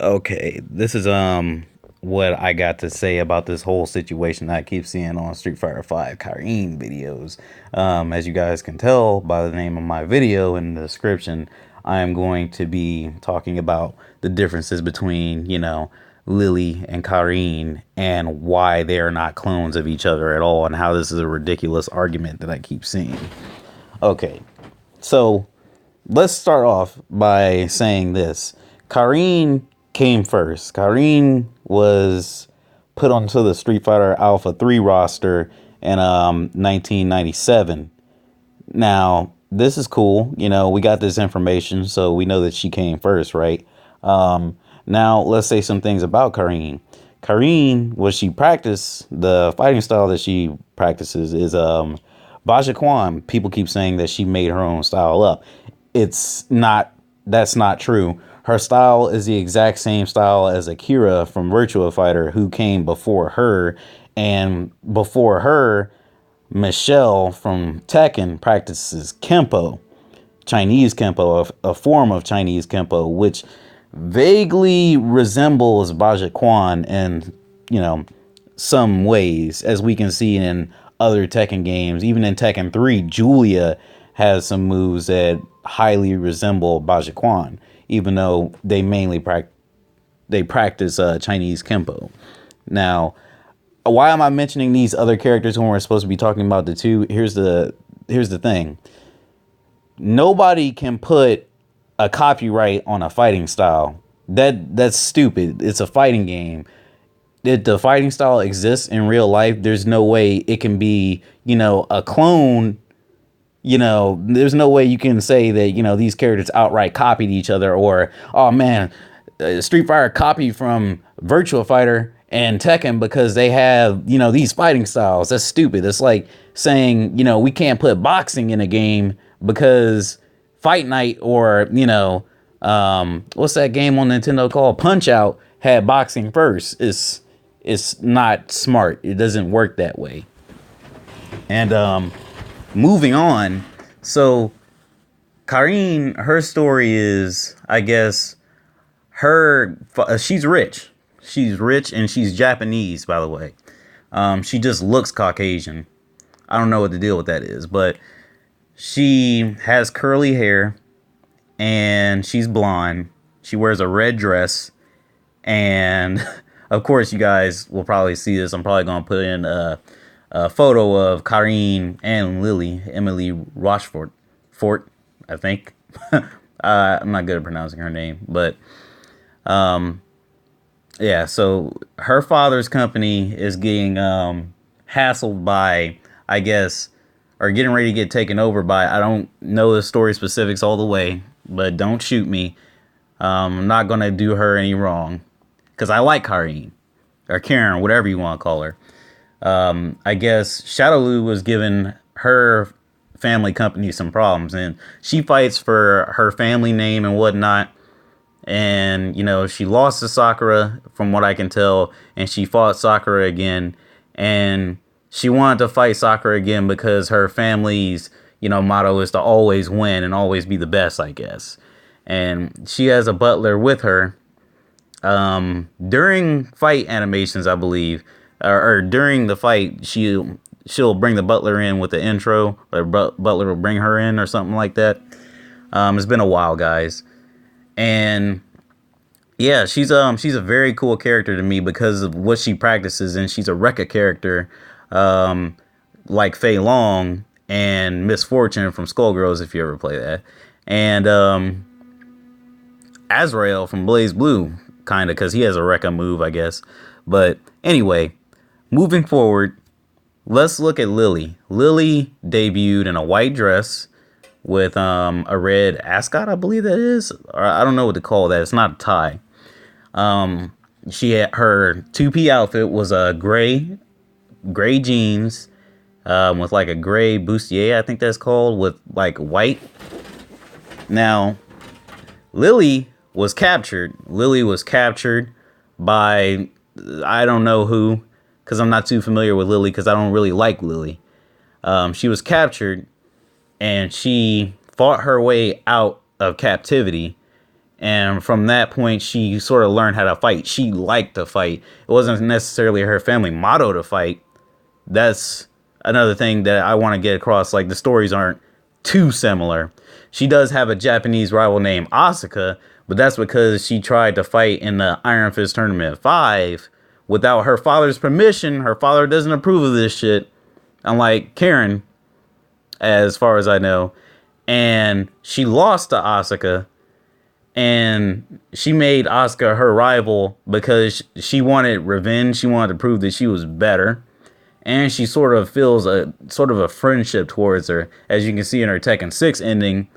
Okay, this is what I got to say about this whole situation that I keep seeing on Street Fighter 5 Karin videos. As you guys can tell by the name of my video in the description, I am going to be talking about the differences between, Lily and Karin and why they are not clones of each other at all and how this is a ridiculous argument that I keep seeing. Okay, so let's start off by saying this. Karin came first. Karin was put onto the Street Fighter Alpha 3 roster in 1997. Now, this is cool. We got this information, so we know that she came first, right? Now, let's say some things about Karin. Karin, what she practiced, the fighting style that she practices is Baja Kwan. People keep saying that she made her own style up. It's not, that's not true. Her style is the exact same style as Akira from Virtua Fighter, who came before her. And before her, Michelle from Tekken practices Kempo, Chinese Kempo, a form of Chinese Kempo, which vaguely resembles Baja Kwan in, some ways, as we can see in other Tekken games. Even in Tekken 3, Julia has some moves that highly resemble Baja Kwan, even though they mainly practice Chinese Kempo. Now, why am I mentioning these other characters when we're supposed to be talking about the two? Here's the thing. Nobody can put a copyright on a fighting style. That's stupid. It's a fighting game. If the fighting style exists in real life, there's no way it can be, a clone. There's no way you can say that, these characters outright copied each other, or, oh man, Street Fighter copied from Virtua Fighter and Tekken because they have, these fighting styles. That's stupid. It's like saying, we can't put boxing in a game because Fight Night or, what's that game on Nintendo called? Punch Out had boxing first. It's not smart. It doesn't work that way. And moving on. So Karin, her story is, I guess, she's rich. She's rich and she's Japanese, by the way. She just looks Caucasian. I don't know what the deal with that is, but she has curly hair and she's blonde. She wears a red dress, and of course, you guys will probably see this. I'm probably gonna put in a photo of Karin and Lily, Emily Rochefort, I think. I'm not good at pronouncing her name, but yeah. So her father's company is getting hassled by, I guess, or getting ready to get taken over by. I don't know the story specifics all the way, but don't shoot me. I'm not gonna do her any wrong because I like Karin or Karen, whatever you want to call her. I guess Shadowloo was giving her family company some problems, and she fights for her family name and whatnot. And, she lost to Sakura from what I can tell, and she fought Sakura again. And she wanted to fight Sakura again because her family's, motto is to always win and always be the best, I guess. And she has a butler with her. During fight animations, I believe, or during the fight, she'll bring the butler in with the intro, or butler will bring her in or something like that. It's been a while, guys, and yeah, she's a very cool character to me because of what she practices, and she's a Rekka character, like Fei Long and Miss Fortune from Skullgirls, if you ever play that, and Azrael from Blaze Blue, kind of, because he has a Rekka move, I guess. But anyway, moving forward, let's look at Lily. Lily debuted in a white dress with a red ascot, I believe that is. Or I don't know what to call that. It's not a tie. She had her 2P outfit was a gray jeans with like a gray bustier, I think that's called, with like white. Now, Lily was captured. Lily was captured by, I don't know who, because I'm not too familiar with Lily, because I don't really like Lily. She was captured, and she fought her way out of captivity, And from that point, she sort of learned how to fight. She liked to fight. It wasn't necessarily her family motto to fight. That's another thing that I want to get across. Like, the stories aren't too similar. She does have a Japanese rival named Asuka, but that's because she tried to fight in the Iron Fist Tournament 5 without her father's permission. Her father doesn't approve of this shit, unlike Karin, as far as I know. And she lost to Asuka. And she made Asuka her rival because she wanted revenge. She wanted to prove that she was better. And she sort of feels a friendship towards her, as you can see in her Tekken 6 ending,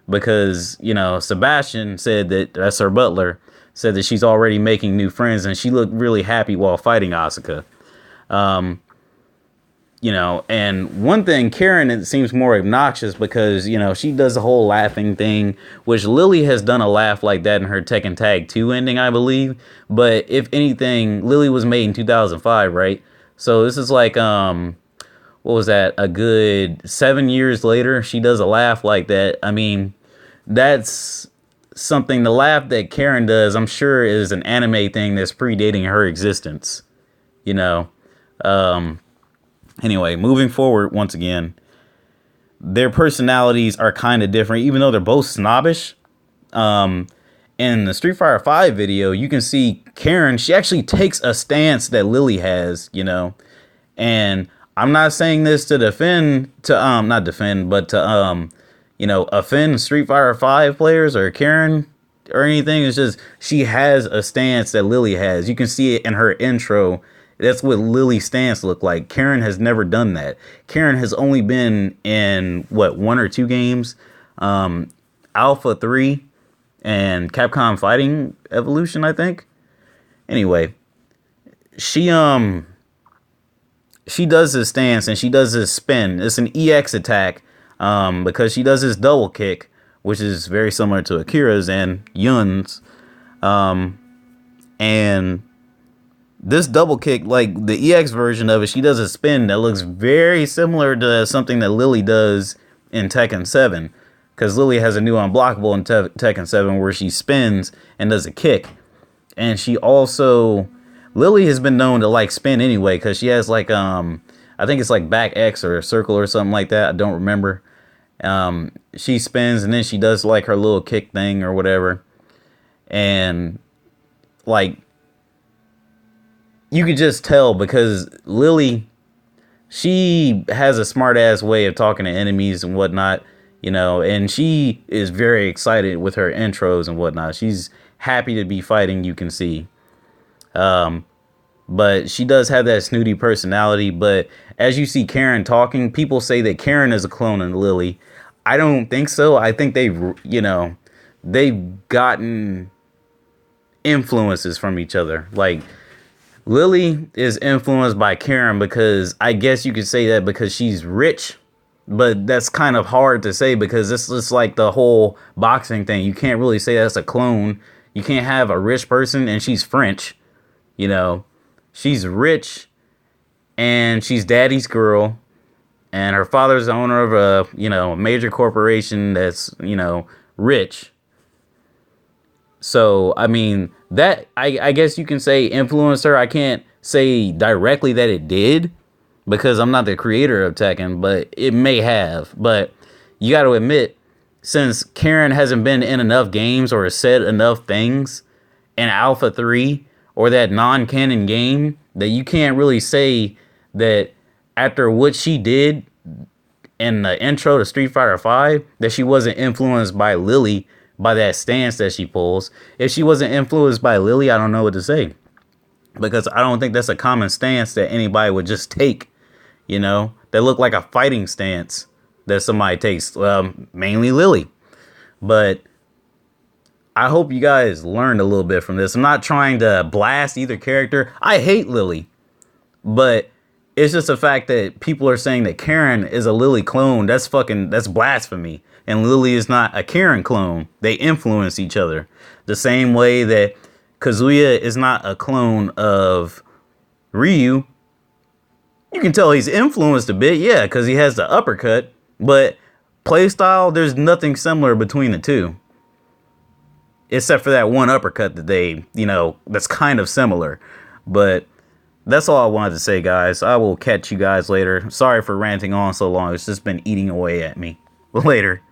because, you know, Sebastian said that's her butler, said that she's already making new friends, and she looked really happy while fighting Asuka. You know, and one thing, Karin, it seems more obnoxious because, you know, she does the whole laughing thing, which Lili has done a laugh like that in her Tekken Tag 2 ending, I believe. But if anything, Lili was made in 2005, right? So this is like, what was that? A good 7 years later, she does a laugh like that. I mean, that's something, the laugh that Karin does, I'm sure is an anime thing that's predating her existence, you know? Anyway, moving forward, once again, their personalities are kind of different, even though they're both snobbish. In the Street Fighter 5 video, you can see Karin, she actually takes a stance that Lili has, you know. And I'm not saying this to not defend, but to, you know, offend Street Fighter 5 players or Karin or anything. It's just, she has a stance that Lili has. You can see it in her intro. That's what Lili's stance looked like. Karin has never done that. Karin has only been in, what, 1 or 2 games? Alpha 3 and Capcom Fighting Evolution, I think. Anyway, she does this stance and she does this spin. It's an EX attack because she does this double kick, which is very similar to Akira's and Yun's. And this double kick, like the EX version of it, she does a spin that looks very similar to something that Lili does in Tekken 7. Because Lili has a new unblockable in Tekken 7 where she spins and does a kick. And she also, Lili has been known to like spin anyway, because she has like, I think it's like back X or a circle or something like that. I don't remember. She spins and then she does like her little kick thing or whatever. And like, you could just tell because Lili, she has a smart ass way of talking to enemies and whatnot, you know, and she is very excited with her intros and whatnot. She's happy to be fighting, you can see. But she does have that snooty personality. But as you see Karin talking, people say that Karin is a clone of Lili. I don't think so. I think they've gotten influences from each other. Like, Lili is influenced by Karin because I guess you could say that because she's rich, but that's kind of hard to say because this is like the whole boxing thing. You can't really say that's a clone. You can't have a rich person and she's French, you know. She's rich and she's daddy's girl and her father's the owner of a major corporation that's, rich. So, I mean, that, I guess you can say influenced her. I can't say directly that it did because I'm not the creator of Tekken, but it may have. But you got to admit, since Karin hasn't been in enough games or said enough things in Alpha 3 or that non-canon game, that you can't really say that after what she did in the intro to Street Fighter 5, that she wasn't influenced by Lili, by that stance that she pulls. If she wasn't influenced by Lili, I don't know what to say. Because I don't think that's a common stance that anybody would just take, that look like a fighting stance that somebody takes, mainly Lili. But I hope you guys learned a little bit from this. I'm not trying to blast either character. I hate Lili. But it's just the fact that people are saying that Karin is a Lili clone. That's blasphemy. And Lili is not a Karin clone. They influence each other. The same way that Kazuya is not a clone of Ryu. You can tell he's influenced a bit, yeah, because he has the uppercut. But playstyle, there's nothing similar between the two. except for that one uppercut that they, that's kind of similar. But that's all I wanted to say, guys. I will catch you guys later. Sorry for ranting on so long. It's just been eating away at me. Later.